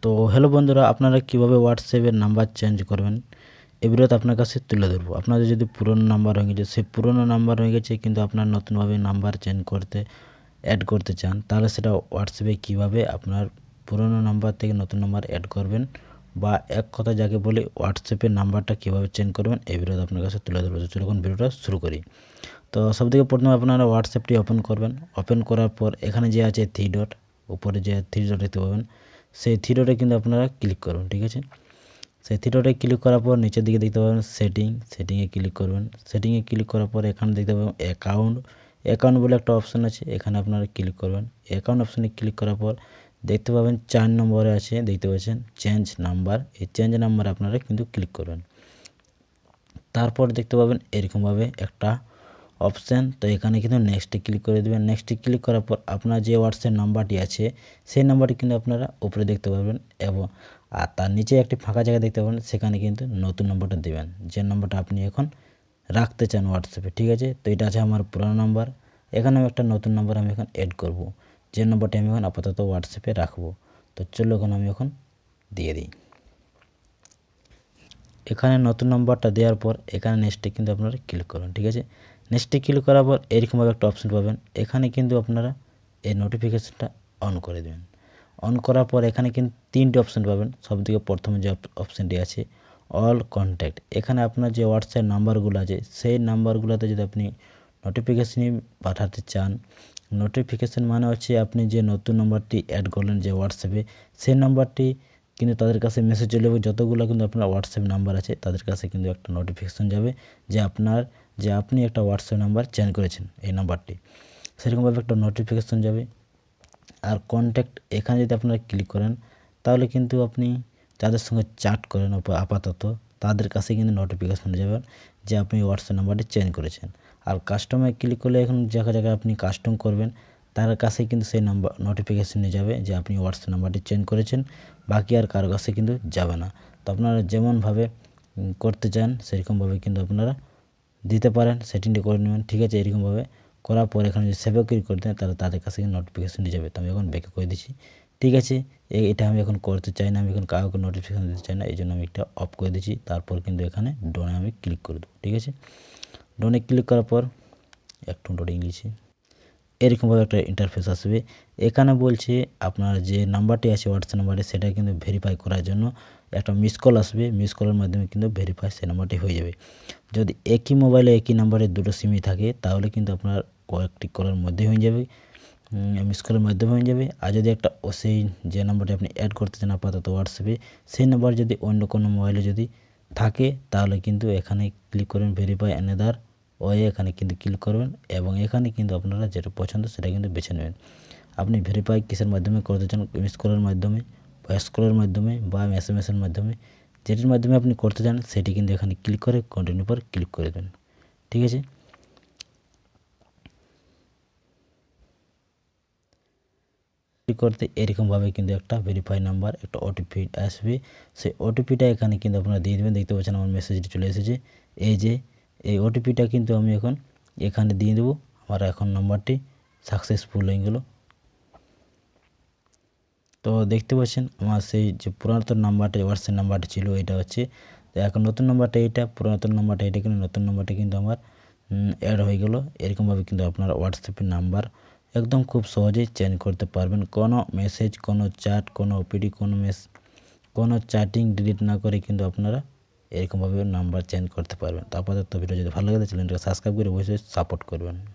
তো হ্যালো বন্ধুরা, আপনারা কিভাবে হোয়াটসঅ্যাপের নাম্বার চেঞ্জ করবেন এই ভিডিওতে আপনার কাছে তুলে ধরবো। আপনাদের যদি পুরনো নাম্বার হয়ে গেছে, সেই পুরনো নাম্বার হয়ে গেছে কিন্তু আপনার নতুনভাবে নাম্বার চেঞ্জ করতে অ্যাড করতে চান, তাহলে সেটা হোয়াটসঅ্যাপে কিভাবে আপনার পুরনো নাম্বার থেকে নতুন নাম্বার অ্যাড করবেন, বা এক কথা যাকে বলে হোয়াটসঅ্যাপের নাম্বারটা কীভাবে চেঞ্জ করবেন এই ভিডিওতে আপনার কাছে তুলে ধরবো। চলুন এখন ভিডিওটা শুরু করি। তো সবথেকে প্রথমে আপনারা হোয়াটসঅ্যাপটি ওপেন করবেন। ওপেন করার পর এখানে যে আছে থ্রি ডট, উপরে যে থ্রি ডট দেখতে পাবেন, সেই থ্রি ডটে কিন্তু আপনারা ক্লিক করবেন। ঠিক আছে, সেই থ্রি ডটে ক্লিক করার পর নিচের দিকে দেখতে পাবেন সেটিংয়ে ক্লিক করবেন। সেটিংয়ে ক্লিক করার পর এখানে দেখতে পাবেন অ্যাকাউন্ট বলে একটা অপশান আছে, এখানে আপনারা ক্লিক করবেন। অ্যাকাউন্ট অপশানে ক্লিক করার পর দেখতে পাবেন 4 নম্বরে আছে, দেখতে পাচ্ছেন চেঞ্জ নাম্বার। এই চেঞ্জ নাম্বার আপনারা কিন্তু ক্লিক করবেন। তারপর দেখতে পাবেন এরকমভাবে একটা অপশান, তো এখানে কিন্তু নেক্সটে ক্লিক করে দেবেন। নেক্সটে ক্লিক করার পর আপনার যে হোয়াটসঅ্যাপ নাম্বারটি আছে সেই নাম্বারটি কিন্তু আপনারা উপরে দেখতে পাবেন, এবং আর তার নিচে একটি ফাঁকা জায়গা দেখতে পাবেন, সেখানে কিন্তু নতুন নম্বরটা দেবেন, যে নাম্বারটা আপনি এখন রাখতে চান হোয়াটসঅ্যাপে। ঠিক আছে, তো এটা আছে আমার পুরনো নাম্বার। এখানে আমি একটা নতুন নাম্বার আমি এখন অ্যাড করব, যে নাম্বারটি আমি এখন আপাতত হোয়াটসঅ্যাপে রাখবো। তো চলো এখন আমি এখন দিয়ে দিই। এখানে নতুন নাম্বারটা দেওয়ার পর এখানে নেক্সটে কিন্তু আপনারা ক্লিক করুন। ঠিক আছে, নেক্সটে ক্লিক করার পর এরকমভাবে একটা অপশন পাবেন, এখানে কিন্তু আপনারা এই নোটিফিকেশানটা অন করে দেবেন। অন করার পর এখানে কিন্তু 3টে অপশান পাবেন। সবথেকে প্রথমে যে অপশানটি আছে অল কন্ট্যাক্ট, এখানে আপনার যে হোয়াটসঅ্যাপ নাম্বারগুলো আছে সেই নাম্বারগুলোতে যদি আপনি নোটিফিকেশান পাঠাতে চান, নোটিফিকেশান মানে হচ্ছে আপনি যে নতুন নাম্বারটি অ্যাড করলেন যে হোয়াটসঅ্যাপে, সেই নাম্বারটি কিন্তু তাদের কাছে মেসেজ চলে যাবে। যতগুলো কিন্তু আপনার হোয়াটসঅ্যাপ নাম্বার আছে তাদের কাছে কিন্তু একটা নোটিফিকেশান যাবে যে আপনি একটা হোয়াটসঅ্যাপ নাম্বার চেঞ্জ করেছেন এই নাম্বারটি, সেরকমভাবে একটা নোটিফিকেশান যাবে। আর কন্ট্যাক্ট, এখানে যদি আপনারা ক্লিক করেন তাহলে কিন্তু আপনি যাদের সঙ্গে চ্যাট করেন আপাতত তাদের কাছে কিন্তু নোটিফিকেশান যাবে যে আপনি হোয়াটসঅ্যাপ নাম্বারটি চেঞ্জ করেছেন। আর কাস্টমারে ক্লিক করলে এখন জায়গায় আপনি কাস্টম করবেন তার কাছে কিন্তু সেই নাম্বার নোটিফিকেশান নিয়ে যাবে যে আপনি হোয়াটসঅ্যাপ নাম্বারটি চেঞ্জ করেছেন, বাকি আর কারো কাছে কিন্তু যাবে না। তো আপনারা যেমনভাবে করতে চান সেরকমভাবে কিন্তু আপনারা দিতে পারেন, সেটিংটি করে নেবেন। ঠিক আছে, এরকমভাবে করার পর এখানে যদি সেভে ক্লিক করে দেন তাহলে তাদের কাছে নোটিফিকেশান নিয়ে যাবে। তো আমি এখন ব্যাকে করে দিচ্ছি। ঠিক আছে, এটা আমি এখন করতে চাই না, আমি এখন কাউকে নোটিফিকেশান দিতে চাই না, এই জন্য আমি এটা অফ করে দিচ্ছি। তারপর কিন্তু এখানে ডোনে আমি ক্লিক করে দেবো। ঠিক আছে, ডোনে ক্লিক করার পর একটু ডট ইংলিশে এরকমভাবে একটা ইন্টারফেস আসবে। এখানে বলছে আপনার যে নাম্বারটি আছে হোয়াটসঅ্যাপ নাম্বারে সেটা কিন্তু ভেরিফাই করার জন্য একটা মিস কল আসবে। মিস কলের মাধ্যমে কিন্তু ভেরিফাই সেই নাম্বারটি হয়ে যাবে। যদি একই মোবাইলে একই নাম্বারে দুটো সিমই থাকে তাহলে কিন্তু আপনার কয়েকটি কলের মধ্যে হয়ে যাবে, মিস কলের মাধ্যমে হয়ে যাবে। আর যদি একটা সেই যে নাম্বারটি আপনি অ্যাড করতে চান আপাতত হোয়াটসঅ্যাপে, সেই নাম্বার যদি অন্য কোনো মোবাইলে যদি থাকে তাহলে কিন্তু এখানে ক্লিক করবেন ভেরিফাই অ্যানাদার ওয়ে, এখানে কিন্তু ক্লিক করবেন এবং এখানে কিন্তু আপনারা যেটা পছন্দ সেটা কিন্তু বেছে নেবেন। আপনি ভেরিফাই কিসের মাধ্যমে করতে চান, মিস কলের মাধ্যমে, ভয়েস কলের মাধ্যমে বা এসএমএসের মাধ্যমে, যেটির মাধ্যমে আপনি করতে চান সেটি কিন্তু এখানে ক্লিক করে কন্টিনিউ পর ক্লিক করে দেবেন। ঠিক আছে, ক্লিক করতে এরকমভাবে কিন্তু একটা ভেরিফাই নাম্বার একটা ওটিপি আসবে, সেই ওটিপিটা এখানে কিন্তু আপনারা দিয়ে দেবেন। দেখতে পাচ্ছেন আমার মেসেজটি চলে এসেছে, এই ওটিপিটা কিন্তু আমি এখন এখানে দিয়ে দেবো। আমার এখন নাম্বারটি সাকসেসফুল হয়ে গেল। তো দেখতে পাচ্ছেন আমার সেই যে পুরাতন নাম্বারটা হোয়াটসঅ্যাপ নাম্বারটি ছিল এটা হচ্ছে, তো এখন নতুন নাম্বারটা এইটা, পুরাতন নাম্বারটা এটা, কিন্তু নতুন নাম্বারটা কিন্তু আমার অ্যাড হয়ে গেল। এরকমভাবে কিন্তু আপনার হোয়াটসঅ্যাপের নাম্বার একদম খুব সহজেই চেঞ্জ করতে পারবেন। কোনো মেসেজ, কোনো চ্যাট, কোনো ওপিডি, কোনো চ্যাটিং ডিলিট না করে কিন্তু আপনারা এরকমভাবে নাম্বার চেঞ্জ করতে পারবেন। তো আপাতত ভিডিও যদি ভালো লাগে চ্যানেলটাকে সাবস্ক্রাইব করে অবশ্যই সাপোর্ট করবেন।